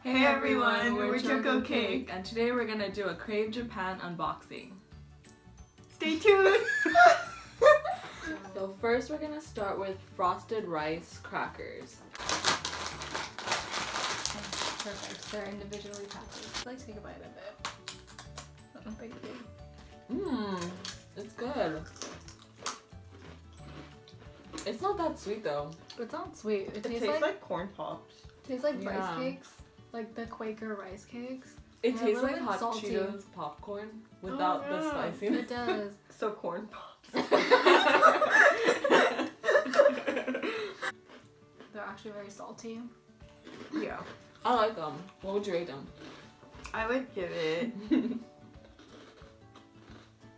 Hey everyone, we're Choco Cake, Cake, and today we're gonna do a Crave Japan unboxing. Stay tuned! So first we're gonna start with frosted rice crackers. Perfect, they're individually packaged. Let's take a bite of it. Oh, thank you. Mmm, it's good. It's not that sweet though. It's not sweet. It Tastes like corn pops. Tastes like Yeah. rice cakes, like the Quaker rice cakes. It They're a tastes little like bit hot salty. Cheetos popcorn without the spiciness. It does. So corn pops. They're actually very salty. Yeah. I like them. What would you rate them? I would give it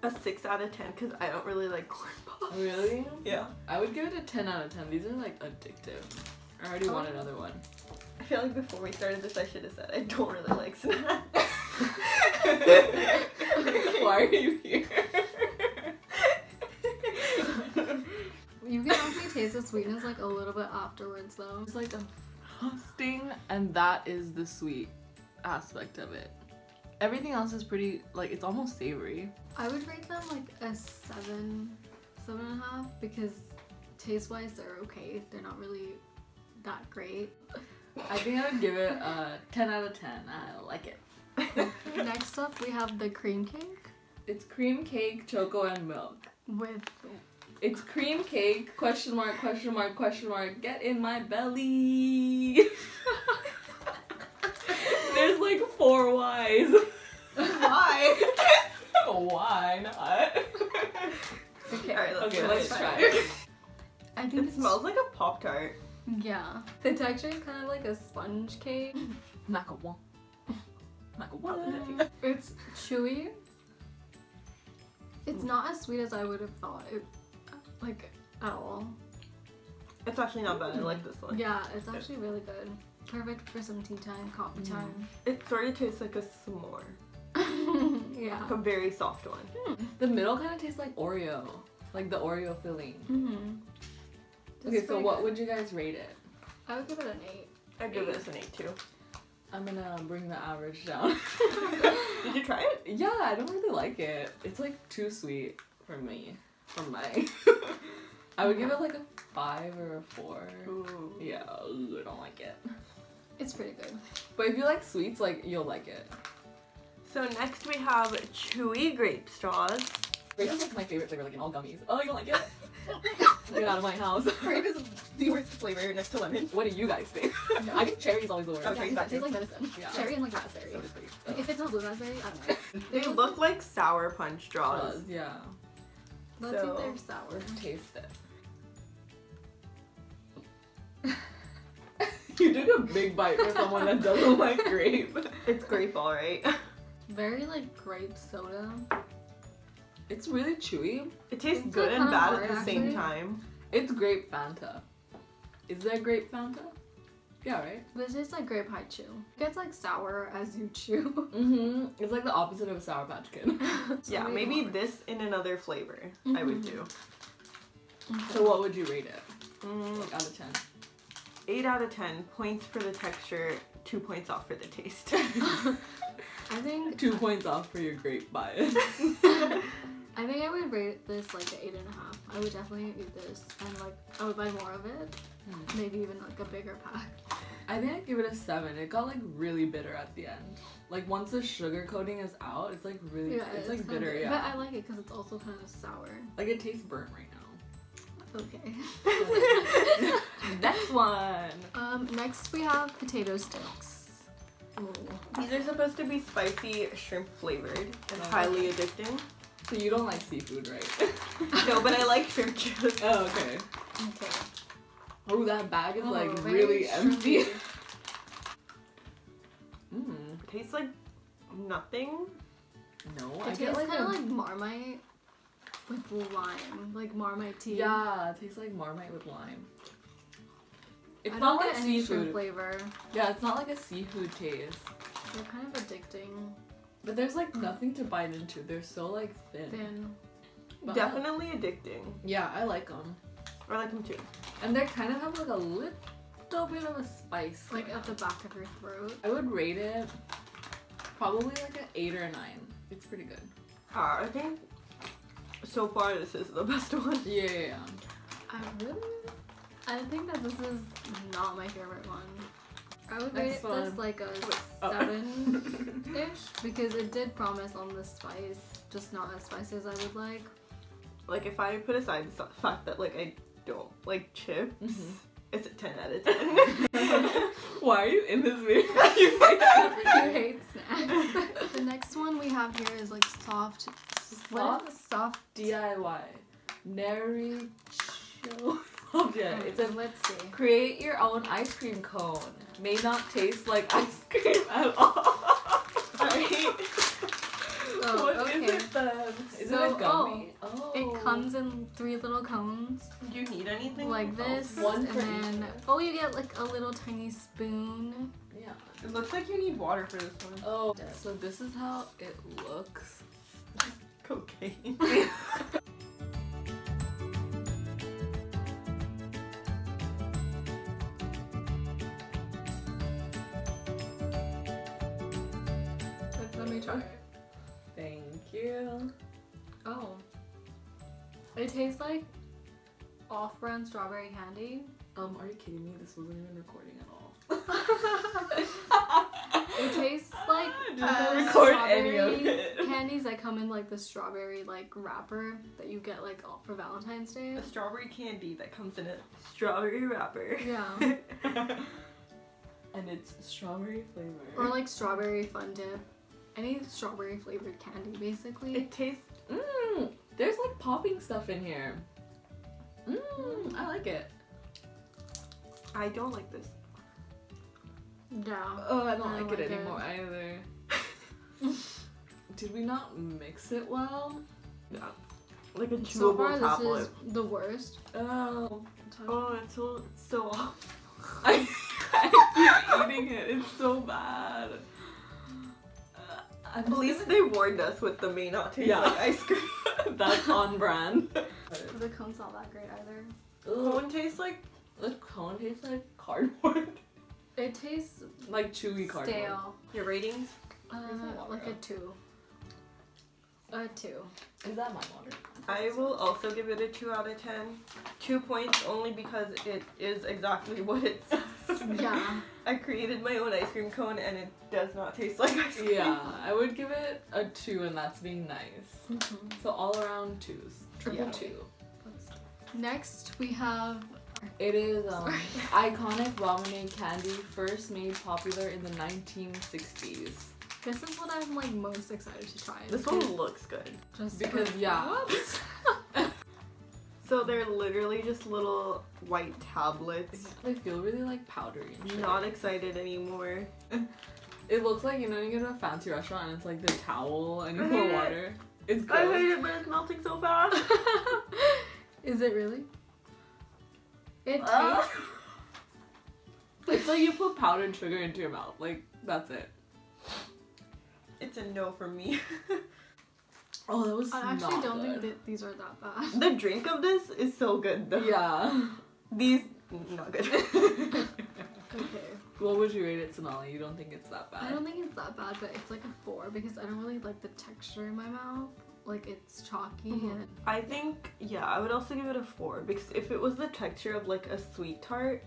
a 6 out of 10 because I don't really like corn pops. Really? Yeah. I would give it a 10 out of 10. These are like addictive. I already want another one. I feel like before we started this I should have said I don't really like snacks. Why are you here? You can actually taste the sweetness like a little bit afterwards though. It's like a frosting, and that is the sweet aspect of it. Everything else is pretty, like, it's almost savory. I would rate them like a 7.5 because taste-wise they're okay. They're not really that great. I think I would give it a 10 out of 10. I like it. Next up we have the cream cake It's cream cake, choco, and milk. with It's cream cake, question mark, question mark, question mark, get in my belly. There's like 4 Y's. Why? Why not? okay. Alright, Let's try it. I think It smells like a Pop-Tart. Yeah. The texture is kind of like a sponge cake. Macaron. How does it taste? It's chewy. It's not as sweet as I would have thought it, like, at all. It's actually not bad. I like this one. Yeah, it's actually really good. Perfect for some tea time, coffee time. It sort of tastes like a s'more. Yeah. Like a very soft one. The middle kind of tastes like Oreo. Like the Oreo filling. Okay, so what would you guys rate it? I would give it an 8. I'd give this an 8 too. I'm gonna bring the average down. Did you try it? Yeah, I don't really like it. It's like too sweet for me. For my... I would give it like a 5 or a 4. Ooh. Yeah, I don't like it. It's pretty good. But if you like sweets, like, you'll like it. So next we have chewy grape straws. Grape is like my favorite flavor, like in all gummies. Oh, you don't like it? Get out of my house. Grape is the worst flavor next to lemon. What do you guys think? I think cherry is always the worst. Okay. Yeah, it tastes like medicine. Yeah. Cherry and like raspberry. So discreet. Like, if it's not blue raspberry, I don't know. They look like sour punch straws. Yeah. Let's see if they're sour. Let's taste it. You took a big bite for someone that doesn't like grape. It's grape, alright. Very like grape soda. It's really chewy. It tastes It's good like and kinda bad hard, at the same actually. time. It's grape Fanta. Is there grape Fanta? Yeah, right? This is like grape high chew. It gets like sour as you chew. Mm-hmm. It's like the opposite of a Sour Patch Kid. Yeah, maybe this in another flavor I would do. So what would you rate it? Mm, Like out of 10? 8 out of 10. Points for the texture, 2 points off for the taste. I think 2 points off for your grape bias. I think I would rate this like an 8.5. I would definitely eat this and like I would buy more of it. Maybe even like a bigger pack. I think I'd give it a 7. It got like really bitter at the end. Like once the sugar coating is out, it's like really, it's like kinda bitter, yeah. But I like it because it's also kind of sour. Like it tastes burnt right now. Okay. Next one. Next we have potato sticks. Ooh. These are supposed to be spicy shrimp flavored and Oh. highly addicting. So you don't like seafood, right? No, but I like shrimp chips. Oh, okay. Okay. Oh, that bag is like very really empty. shrimpy. Mm. Tastes like nothing. No, It I tastes get like kind a... of like Marmite with lime, like Marmite tea. Yeah, it tastes like Marmite with lime. It's I not don't like get any shrimp seafood. flavor. Yeah, it's not like a seafood taste. They're kind of addicting. But there's like nothing to bite into. They're so like thin. Then But Definitely addicting. yeah, I like them. I like them too. And they kind of have like a little bit of a spice. Like at the back of your throat. I would rate it probably like an 8 or a 9. It's pretty good. I think so far this is the best one. Yeah. I think that this is not my favorite one. I would rate this like a 7-ish because it did promise on the spice, just not as spicy as I would like. Like if I put aside the fact that like I don't like chips, it's a 10 out of 10. Why are you in this video? You hate snacks. The next one we have here is like soft DIY. Nary chill. Yeah, it says let's see. Create your own ice cream cone. May not taste like ice cream at all. Right? Oh, What okay. is it then? Is it a gummy? Oh. It comes in 3 little cones. Do you need anything? Like this. one and for then each. you get like a little tiny spoon. Yeah. It looks like you need water for this one. Oh, so this is how it looks. Cocaine. Let me try. Thank you. Oh. It tastes like off-brand strawberry candy. Are you kidding me? This wasn't even recording at all. It tastes like Don't those record any of strawberry it. candies that come in like the strawberry like wrapper that you get like for Valentine's Day. A strawberry candy that comes in a strawberry wrapper. Yeah. And it's strawberry flavor. Or like strawberry fun dip. Any strawberry flavored candy basically. It tastes. There's like popping stuff in here. I like it. I don't like this. Yeah. Oh, I don't I like like it it. anymore either. Did we not mix it well? Yeah. Like a chewable So far tablet. this is the worst. Oh. Oh, it's so off. I keep eating it. It's so bad. At least they warned us with the may not taste like ice cream. That's on brand. The cone's not that great either. Cone tastes like. The cone tastes like cardboard. It tastes Like chewy cardboard. stale. Your ratings? Like a 2. A 2. Is that my water? I will also give it a 2 out of 10. 2 points only because it is exactly what it says. Yeah. I created my own ice cream cone and it does not taste like ice cream. Yeah, I would give it a 2 and that's being nice. So all around 2s. Triple Yeah. 2. Next we have It is iconic ramen candy, first made popular in the 1960s. this is what I'm like most excited to try. This one looks good. just Because Whoops. So they're literally just little white tablets. They feel really like powdery and shit. Not excited anymore. It looks like, you know, you go to a fancy restaurant and it's like the towel and you pour water. It's good. I hate it, but it's melting so fast. Is it really? It tastes It's like you put powdered sugar into your mouth. Like, that's it. It's a no from me. Oh, that was I actually not don't good. think that these are that bad. The drink of this is so good though. Yeah. These, not good. Okay. What would you rate it, Sonali? You don't think it's that bad? I don't think it's that bad, but it's like a 4 because I don't really like the texture in my mouth. Like it's chalky and I think, yeah, I would also give it a 4 because if it was the texture of like a sweet tart,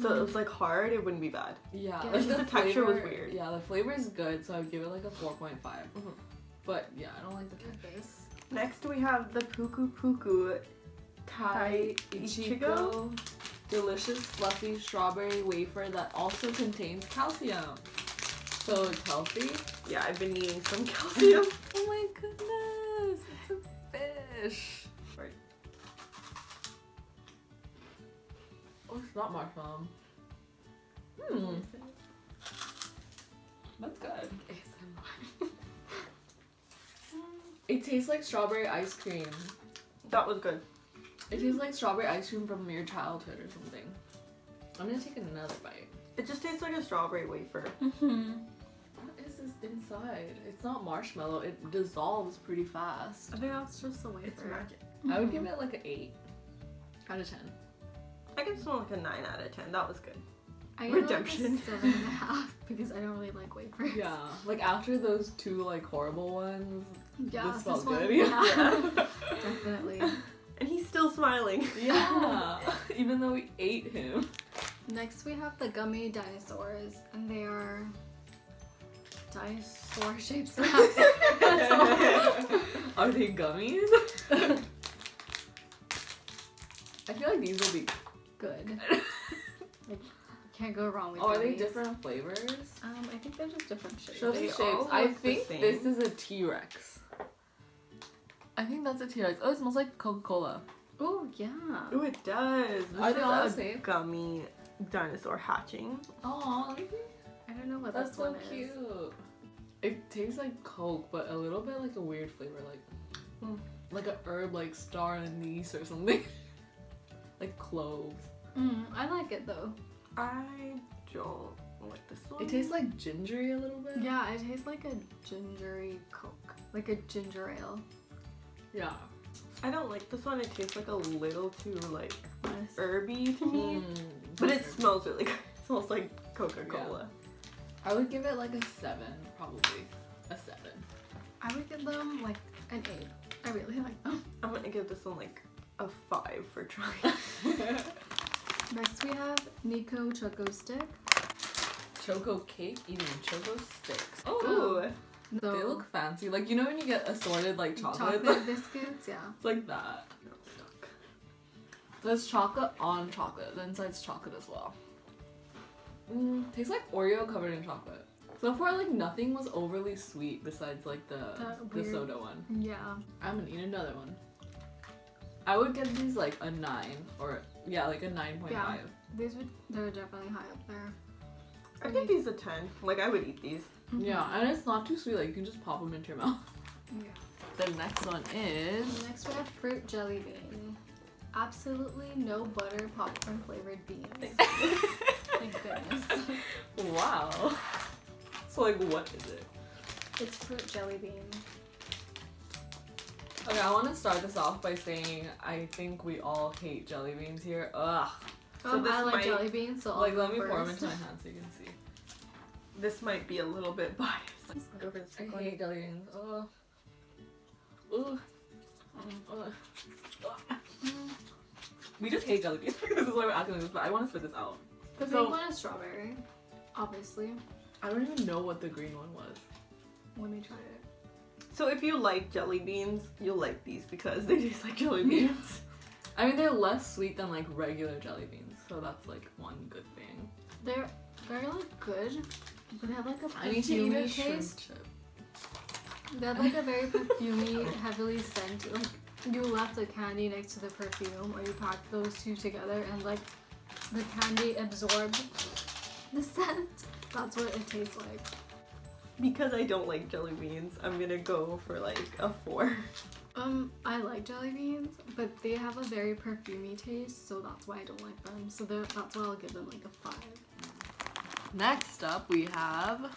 so it was like hard, it wouldn't be bad. Yeah, Yeah, like the texture was weird. Yeah, the flavor is good, so I'd give it like a 4.5. But yeah, I don't like the texture. this. Next we have the Puku Puku Tai Ichigo. Delicious fluffy strawberry wafer that also contains calcium. So it's healthy. Yeah, I've been needing some calcium. Oh my goodness, it's a fish. Right. Oh, it's not marshmallow. That's good. It tastes like strawberry ice cream. That was good. It tastes like strawberry ice cream from your childhood or something. I'm gonna take another bite. It just tastes like a strawberry wafer. What is this inside? It's not marshmallow. It dissolves pretty fast. I think that's just the wafer. It's magic. I would give it like an 8 out of 10. I I give this one like a 9 out of 10. That was good. I give Redemption. it like a 7.5 because I don't really like wafers. Yeah, like after those 2 like horrible ones, Yeah, this felt one, good. yeah. Definitely. And he's still smiling. Yeah, even though we ate him. Next we have the gummy dinosaurs, and they are dinosaur shaped snacks. Are they gummies? I feel like these will be Good. Like, can't go wrong with Oh, are they gummies. different flavors? I think they're just different shapes. Show They the all shapes. I look the think same. this is a T-Rex. I think that's a T-Rex. Oh, it smells like Coca-Cola. Oh yeah. Ooh, it does. This Are they is all a the same? gummy dinosaur hatching. Oh, I don't know what that's this so one cute. is. It tastes like Coke, but a little bit like a weird flavor, like a herb, like star anise or something, like cloves. I like it though. I don't like this one. It tastes like gingery a little bit. Yeah, it tastes like a gingery Coke, like a ginger ale. Yeah. I don't like this one. It tastes like a little too like Nice. herby to me. But it smells really good. It smells like Coca-Cola. I would give it like a 7, probably a 7. I would give them like an 8. I really like them. I'm gonna give this one like a 5 for trying. Next we have Nico Choco Stick. Choco cake, eating choco sticks. Ooh. So, They look fancy. Like, you know when you get assorted like chocolate? chocolate biscuits, yeah. It's like that. So it's chocolate on chocolate. The inside's chocolate as well. Tastes like Oreo covered in chocolate. So far, like nothing was overly sweet besides like the weird- soda one. Yeah. I'm gonna eat another one. I would give these like a 9 or yeah, like a 9.5. Yeah. They're definitely high up there. I give these a 10. Like I would eat these. Yeah, and it's not too sweet. Like you can just pop them into your mouth. Yeah. The next one is Next we have fruit jelly bean. Absolutely no butter popcorn flavored beans. Thank goodness. wow. So like, what is it? It's fruit jelly bean. Okay, I want to start this off by saying I think we all hate jelly beans here. Ugh. So this I like might- jelly beans, so I'll Like, go let me pour them first. into my hand so you can see. This might be a little bit biased. Let's go for this I one. hate jelly beans. Ugh. Ugh. Ugh. Ugh. We just hate jelly beans. This is why we're acting like this, but I want to spit this out. The So- pink one is strawberry, obviously. I don't even know what the green one was. Let me try it. So if you like jelly beans, you'll like these because they taste like jelly beans. I mean, they're less sweet than like regular jelly beans, so that's like one good thing. They're like good, but they have like a I need to eat a perfumey shrimp taste. chip. They have like a very perfumey, heavily scented. Like you left the candy next to the perfume, or you packed those two together, and like the candy absorbed the scent. That's what it tastes like. Because I don't like jelly beans, I'm gonna go for like a 4. I like jelly beans, but they have a very perfumey taste, so that's why I don't like them. So that's why I'll give them like a 5. Next up, we have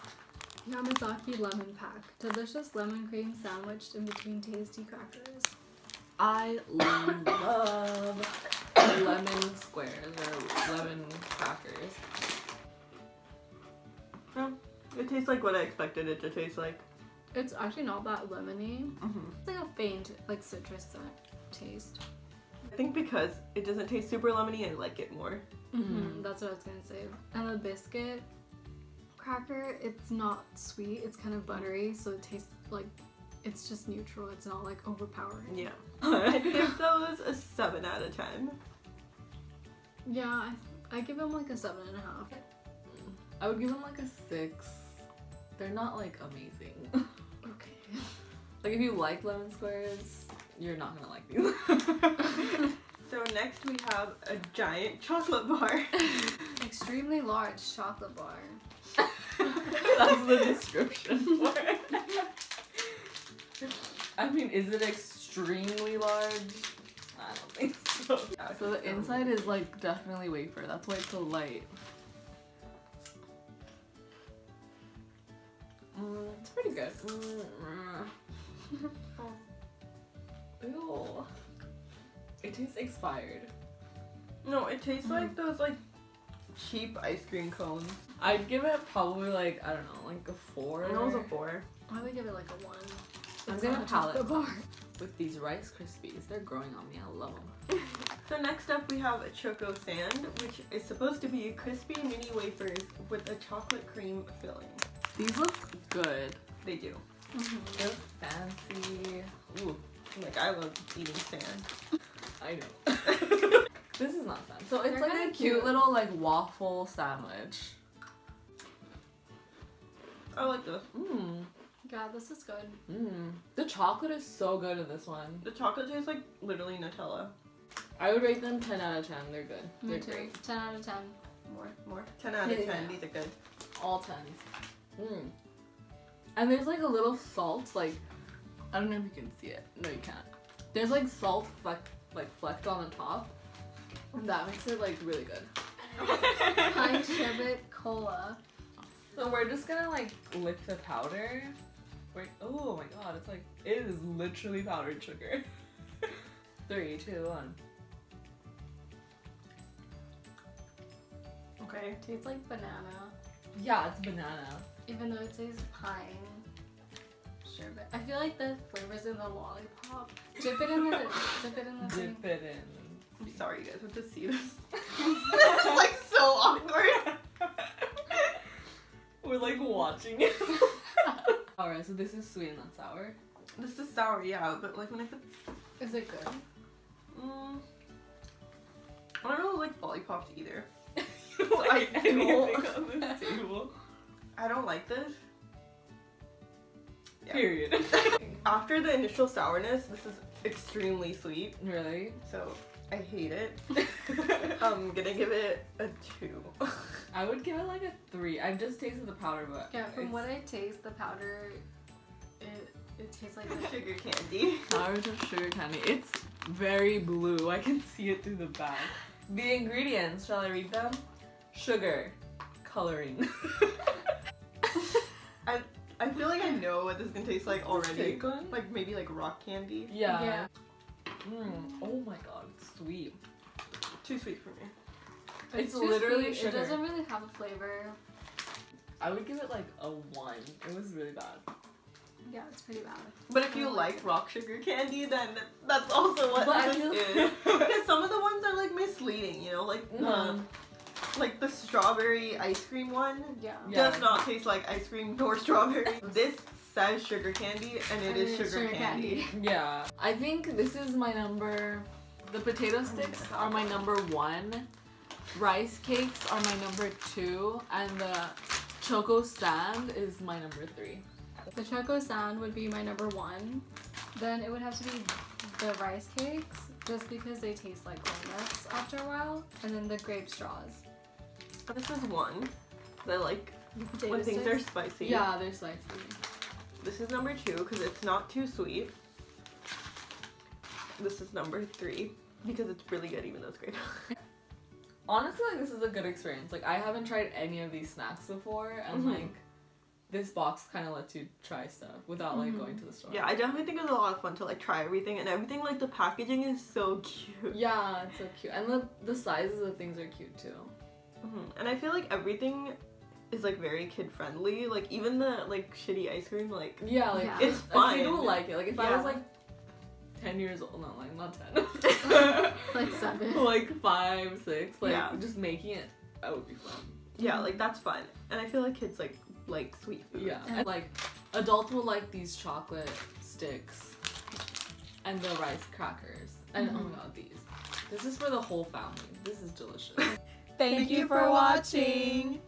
Yamazaki lemon pack. Delicious lemon cream sandwiched in between tasty crackers. I love lemon squares or lemon crackers. It tastes like what I expected it to taste like. It's actually not that lemony. It's like a faint, like citrus taste. I think because it doesn't taste super lemony, I like it more. That's what I was gonna say. And the biscuit cracker, it's not sweet. It's kind of buttery, so it tastes like it's just neutral. It's not like overpowering. Yeah. I give those a 7 out of 10. Yeah, I give them like a 7.5. I would give them like a 6. They're not like amazing. Okay. Like if you like lemon squares, you're not gonna like these. So next we have a giant chocolate bar. Extremely large chocolate bar. That's the description for it. I mean, is it extremely large? I don't think so. So the inside is like definitely wafer. That's why it's so light. It's pretty good. Ew. It tastes expired. No, it tastes like those like cheap ice cream cones. I'd give it probably like, I don't know, like a 4. I know it was a 4. I would give it like a 1. I'm It's gonna not a palate chocolate bar. with these Rice Krispies. They're growing on me. I love them. So next up we have a Choco Sand, which is supposed to be crispy mini wafers with a chocolate cream filling. These look good. They do. They look fancy. Ooh, Like, I love eating sand. I know. This is not sand. So it's They're like kinda a cute little like waffle sandwich. I like this. Mmm. God, this is good. Mmm. The chocolate is so good in this one. The chocolate tastes like literally Nutella. I would rate them 10 out of 10. They're good. Me They're too. great. 10 out of 10. More. 10 out of 10. Yeah. These are good. All 10s. Mmm. And there's like a little salt, like, I don't know if you can see it. No, you can't. There's like salt flecked on the top. And that makes it like really good. Pine sherbet cola. So we're just gonna like lick the powder. Wait, oh my god, it's like, it is literally powdered sugar. 3, 2, 1. Okay. Tastes like banana. Yeah, it's banana. Even though it says pine sherbet. I feel like the flavor's in the lollipop. Dip it in the thing. Dip it in. I'm sorry, you guys have to see this. It's like so awkward. We're like watching it. Alright, so this is sweet and not sour. This is sour, yeah, but like when I put. Is it good? I don't really like lollipops either. Like I anything don't. on this table. I don't like this. Yeah. Period. After the initial sourness, this is extremely sweet, Really? so I hate it. I'm gonna give it a 2. I would give it like a 3. I've just tasted the powder, but Yeah, from it's what I taste, the powder, it tastes like the Sugar candy. powders of sugar candy. It's very blue. I can see it through the bag. The ingredients, shall I read them? Sugar, coloring. I feel like I know what this is gonna taste like already. Take one? Like maybe like rock candy. Yeah. Yeah. Oh my god, it's sweet. Too sweet for me. It's too literally sweet. sugar. It doesn't really have a flavor. I would give it like a 1. It was really bad. Yeah, it's pretty bad. But if you like rock sugar candy, then that's also what But I this feel- is. Because some of the ones are like misleading, you know, like like the strawberry ice cream one Yeah. Yeah. does not taste like ice cream nor strawberry. This says sugar candy and it is sugar candy. Yeah. I think this is my number. The potato sticks are my number 1. Rice cakes are my number 2. And the choco sand is my number 3. The choco sand would be my number 1. Then it would have to be the rice cakes, just because they taste like walnuts after a while. And then the grape straws. This is 1. I like Potato when things are sticks. spicy. Yeah, they're spicy. This is number 2 because it's not too sweet. This is number 3 because it's really good even though it's grape. Honestly, like, this is a good experience. Like, I haven't tried any of these snacks before, and like, this box kind of lets you try stuff without like going to the store. Yeah, I definitely think it was a lot of fun to like try everything, and everything like the packaging is so cute. Yeah, it's so cute, and the sizes of things are cute too. And I feel like everything is like very kid friendly. Like even the like shitty ice cream, like Yeah, like Yeah. it's a fun. kid will like it. Like if I Yeah. was like 10 years old, no, like not 10, Like 7. like 5, 6, like Yeah. just making it, that would be fun. Yeah, like that's fun. And I feel like kids like sweet food. Yeah, and like adults will like these chocolate sticks and the rice crackers, and oh my god, these. This is for the whole family. This is delicious. Thank you for watching.